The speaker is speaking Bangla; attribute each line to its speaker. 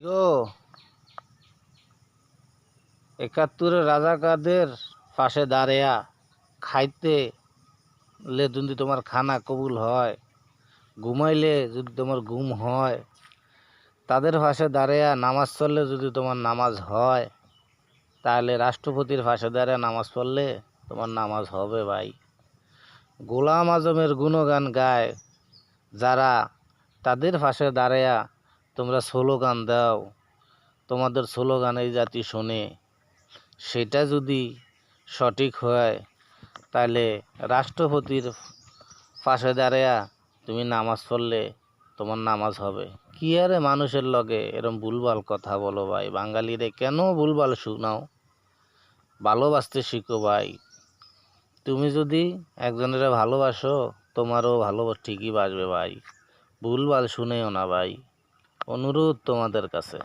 Speaker 1: গো ৭১-এর রাজাকারদের পাশে দাঁড়িয়া খাইতে লে যদি তোমার খানা কবুল হয়, ঘুমাইলে যদি তোমার ঘুম হয়, তাদের পাশে দাঁড়িয়া নামাজ পড়লে যদি তোমার নামাজ হয়, তাহলে রাষ্ট্রপতির পাশে দাঁড়িয়ে নামাজ পড়লে তোমার নামাজ হবে ভাই। গোলাম আজমের গুণগান গায় যারা, তাদের পাশে দাঁড়িয়া তোমরা স্লোগান দাও, তোমাদের স্লোগান এই জাতি শোনে, সেটা যদি সঠিক হয় তাহলে রাষ্ট্রপতির পাশে দাঁড়িয়া তুমি নামাজ পড়লে তোমার নামাজ হবে। কি আরে মানুষের লগে এরম ভুলভাল কথা বলো ভাই? বাঙালিরে কেন ভুলভাল শোনাও? ভালোবাসতে শিখো ভাই। তুমি যদি একজনের ভালোবাসো, তোমারও ভালো ঠিকই বাসবে ভাই। ভুলভাল শুনেও না ভাই, অনুরোধ তোমাদের কাছে।